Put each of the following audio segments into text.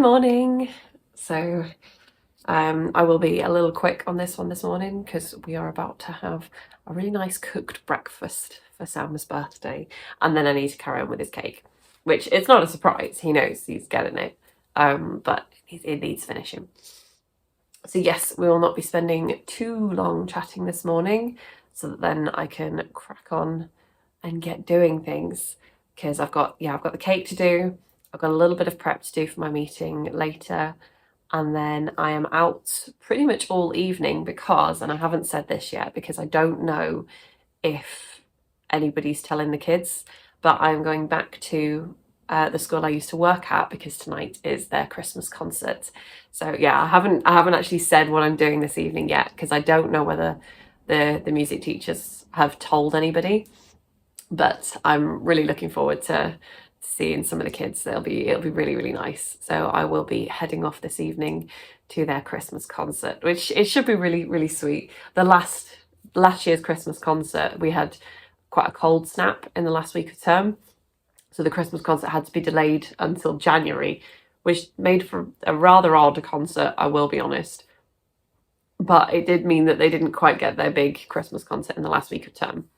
morning. So I will be a little quick on this one this morning because we are about to have a really nice cooked breakfast for Sam's birthday, and then I need to carry on with his cake, which it's not a surprise. He knows he's getting it, but it needs finishing. So yes, we will not be spending too long chatting this morning, so that then I can crack on and get doing things, because I've got the cake to do. I've got a little bit of prep to do for my meeting later, and then I am out pretty much all evening because, and I haven't said this yet because I don't know if anybody's telling the kids, but I'm going back to the school I used to work at because tonight is their Christmas concert. So yeah, I haven't actually said what I'm doing this evening yet because I don't know whether the music teachers have told anybody, but I'm really looking forward to seeing some of the kids. It'll be really, really nice. So I will be heading off this evening to their Christmas concert, which it should be really, really sweet. The last year's Christmas concert, we had quite a cold snap in the last week of term, so the Christmas concert had to be delayed until January, which made for a rather odd concert, I will be honest. But it did mean that they didn't quite get their big Christmas concert in the last week of term.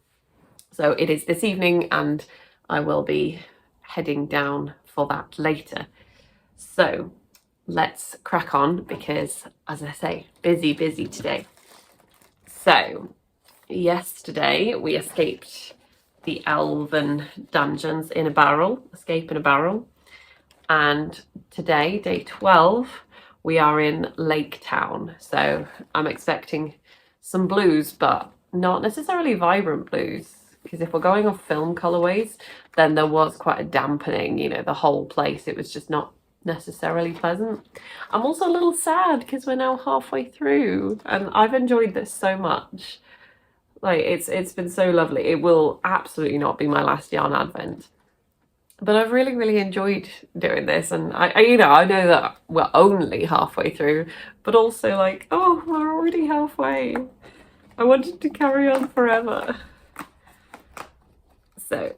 So it is this evening, and I will be heading down for that later. So let's crack on because, as I say, busy today. So yesterday we escaped the elven dungeons in a barrel, escape in a barrel. And today, day 12, we are in Lake Town. So I'm expecting some blues, but not necessarily vibrant blues, because if we're going off film colorways, then there was quite a dampening, the whole place. It was just not necessarily pleasant. I'm also a little sad because we're now halfway through and I've enjoyed this so much. Like, it's been so lovely. It will absolutely not be my last yarn advent, but I've really, really enjoyed doing this. And I know that we're only halfway through, but also like, oh, we're already halfway. I wanted to carry on forever. So,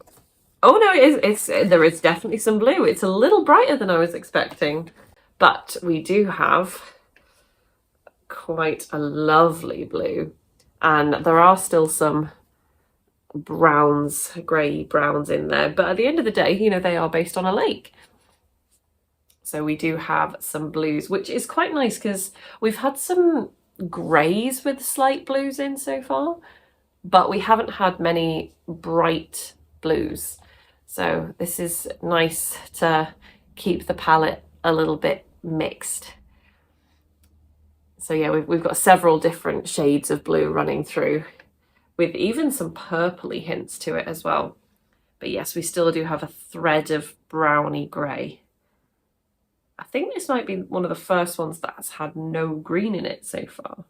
oh no, there is definitely some blue. It's a little brighter than I was expecting, but we do have quite a lovely blue, and there are still some browns, grey browns in there, but at the end of the day, they are based on a lake. So we do have some blues, which is quite nice because we've had some greys with slight blues in so far, but we haven't had many bright blues. So this is nice to keep the palette a little bit mixed. So yeah, we've got several different shades of blue running through, with even some purpley hints to it as well. But yes, we still do have a thread of browny grey. I think this might be one of the first ones that's had no green in it so far.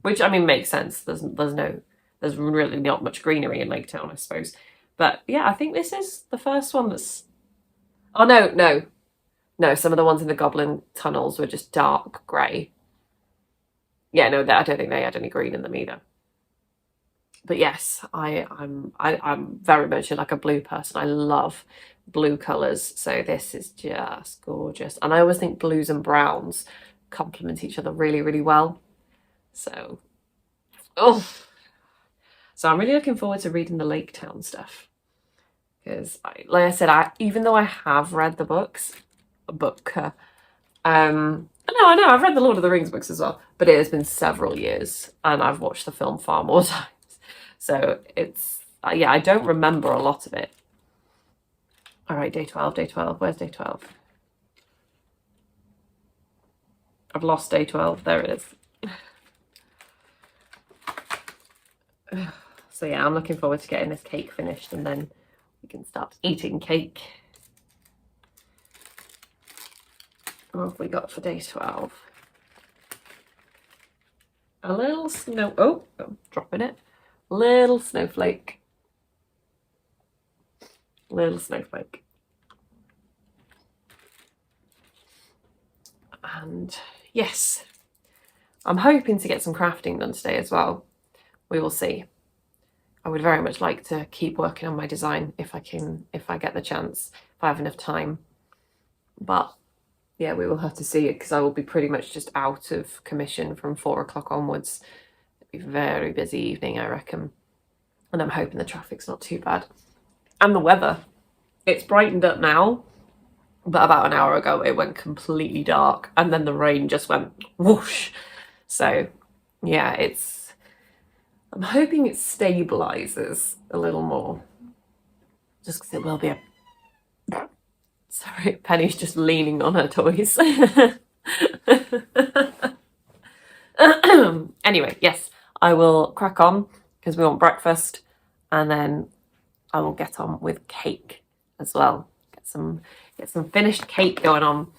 Which, I mean, makes sense. There's really not much greenery in Lake Town, I suppose. But yeah, I think this is the first one that's... Oh, no, some of the ones in the Goblin tunnels were just dark grey. Yeah, no, I don't think they had any green in them either. But yes, I'm very much like a blue person. I love blue colours, so this is just gorgeous. And I always think blues and browns complement each other really, really well. So, so I'm really looking forward to reading the Lake Town stuff, because, like I said, even though I have read the books, I know I've read the Lord of the Rings books as well, but it has been several years, and I've watched the film far more times. So it's I don't remember a lot of it. All right, day 12. Where's day 12? I've lost day 12. There it is. So yeah, I'm looking forward to getting this cake finished, and then we can start eating cake. What have we got for day 12? A little snow... Oh, I'm dropping it. Little snowflake. Little snowflake. And yes, I'm hoping to get some crafting done today as well. We will see. I would very much like to keep working on my design if I get the chance, if I have enough time. but yeah, we will have to see it, because I will be pretty much just out of commission from 4 o'clock onwards. It'll be a very busy evening, I reckon. And I'm hoping the traffic's not too bad. And the weather. It's brightened up now, but about an hour ago it went completely dark, and then the rain just went whoosh. So yeah, I'm hoping it stabilizes a little more, just because it will be a... Sorry, Penny's just leaning on her toys. Anyway, yes, I will crack on, because we want breakfast, and then I will get on with cake as well. Get some finished cake going on.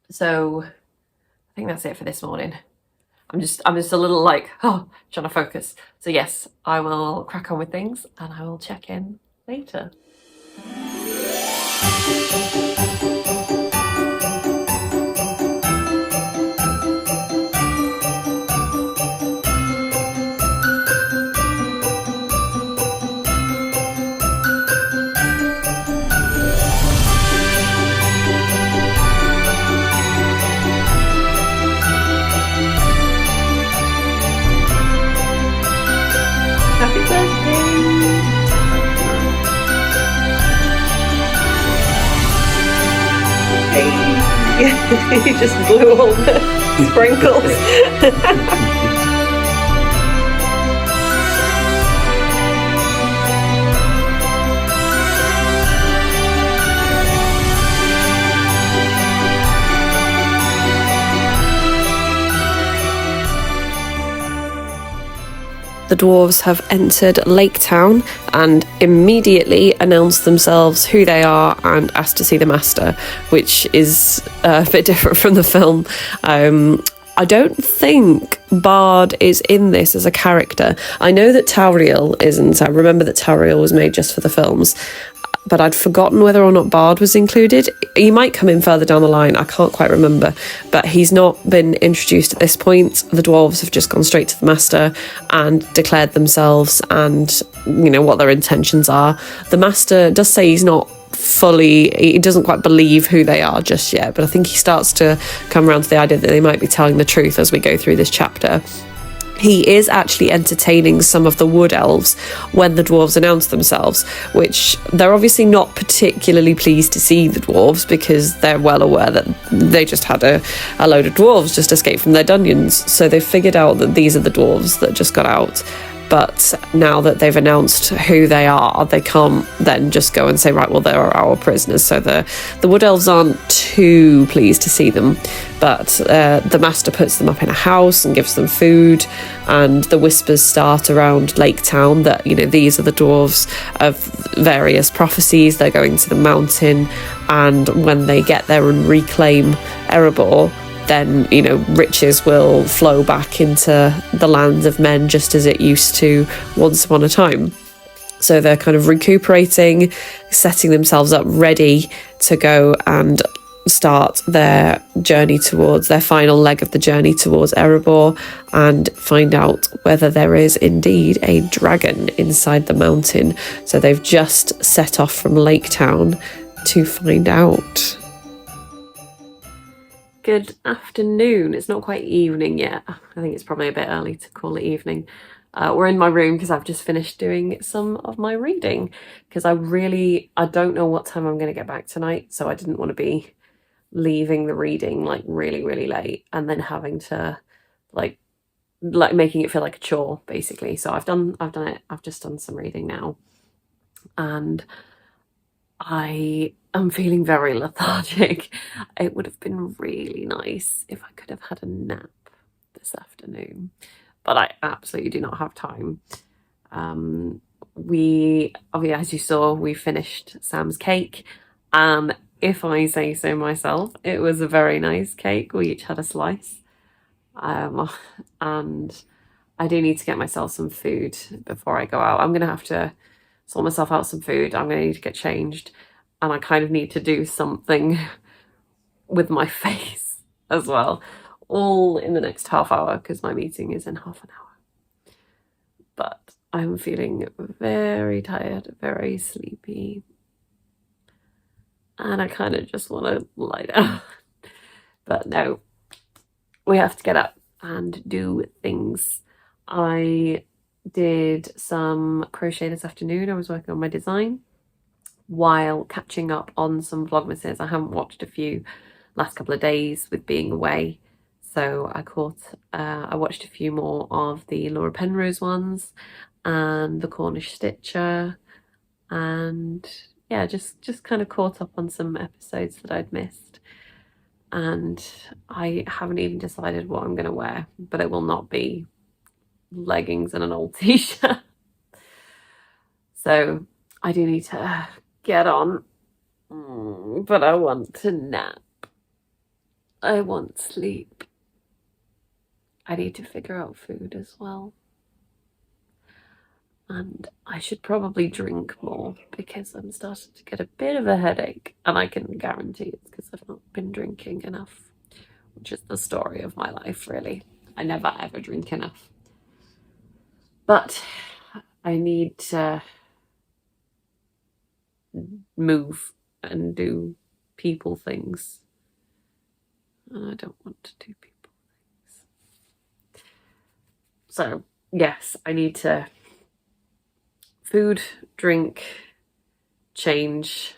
So I think that's it for this morning. I'm just a little like, trying to focus. So yes, I will crack on with things, and I will check in later. Happy birthday! Hey! He just blew all the sprinkles. The dwarves have entered Lake Town and immediately announced themselves who they are and asked to see the master, which is a bit different from the film. I don't think Bard is in this as a character. I know that Tauriel isn't. I remember that Tauriel was made just for the films, but I'd forgotten whether or not Bard was included. He might come in further down the line, I can't quite remember, but he's not been introduced at this point. The dwarves have just gone straight to the master and declared themselves and, you know, what their intentions are. The master does say he doesn't quite believe who they are just yet, but I think he starts to come around to the idea that they might be telling the truth as we go through this chapter. He is actually entertaining some of the wood elves when the dwarves announce themselves, which they're obviously not particularly pleased to see the dwarves, because they're well aware that they just had a load of dwarves just escape from their dungeons. So they've figured out that these are the dwarves that just got out. But now that they've announced who they are, they can't then just go and say, right, well, they're our prisoners. So the wood elves aren't too pleased to see them. But the master puts them up in a house and gives them food. And the whispers start around Lake Town that, you know, these are the dwarves of various prophecies. They're going to the mountain. And when they get there and reclaim Erebor, then, you know, riches will flow back into the lands of men just as it used to once upon a time. So they're kind of recuperating, setting themselves up ready to go and start their journey towards their final leg of the journey towards Erebor and find out whether there is indeed a dragon inside the mountain. So they've just set off from Lake Town to find out. Good afternoon. It's not quite evening yet. I think it's probably a bit early to call it evening. We're in my room because I've just finished doing some of my reading, because I don't know what time I'm going to get back tonight, so I didn't want to be leaving the reading like really, really late and then having to like making it feel like a chore, basically. So I've done it. I've just done some reading now, and I am feeling very lethargic. It would have been really nice if I could have had a nap this afternoon, but I absolutely do not have time. As you saw, we finished Sam's cake, and if I say so myself, it was a very nice cake. We each had a slice, and I do need to get myself some food before I go out. I'm gonna have to sort myself out some food. I'm gonna need to get changed, and I kind of need to do something with my face as well, all in the next half hour, because my meeting is in half an hour. But I'm feeling very tired, very sleepy, and I kind of just want to lie down. But no, we have to get up and do things. I did some crochet this afternoon. I was working on my design while catching up on some Vlogmases. I haven't watched a few last couple of days with being away, so I watched a few more of the Laura Penrose ones and the Cornish Stitcher, and yeah, just kind of caught up on some episodes that I'd missed. And I haven't even decided what I'm going to wear, but it will not be leggings and an old t-shirt. So I do need to get on, but I want to nap. I want sleep. I need to figure out food as well. And I should probably drink more because I'm starting to get a bit of a headache, and I can guarantee it's because I've not been drinking enough, which is the story of my life, really. I never ever drink enough. But I need to move and do people things. And I don't want to do people things. So, yes, I need to food, drink, change,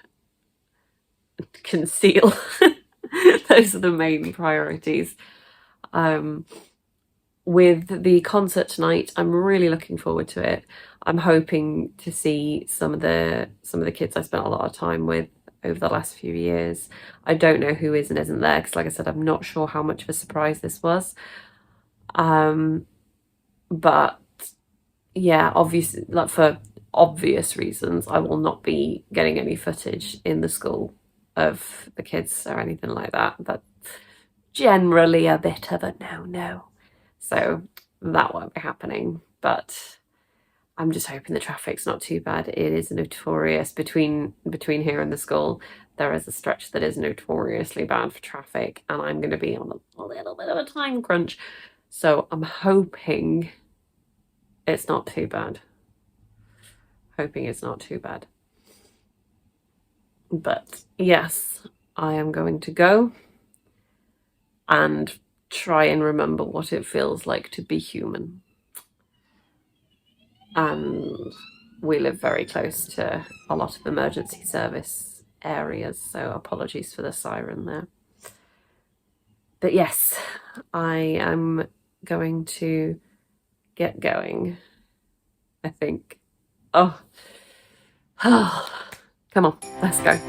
conceal. Those are the main priorities. With the concert tonight, I'm really looking forward to it. I'm hoping to see some of the kids I spent a lot of time with over the last few years. I don't know who is and isn't there because, like I said, I'm not sure how much of a surprise this was. But yeah, obviously, like for obvious reasons, I will not be getting any footage in the school of the kids or anything like that. That's generally a bit of a no. So that won't be happening, but I'm just hoping the traffic's not too bad. It is notorious between here and the school. There is a stretch that is notoriously bad for traffic, and I'm going to be on a little bit of a time crunch. So I'm hoping it's not too bad. Hoping it's not too bad. But yes, I am going to go and try and remember what it feels like to be human. And we live very close to a lot of emergency service areas, so apologies for the siren there. But yes, I am going to get going, I think. Oh, come on, let's go.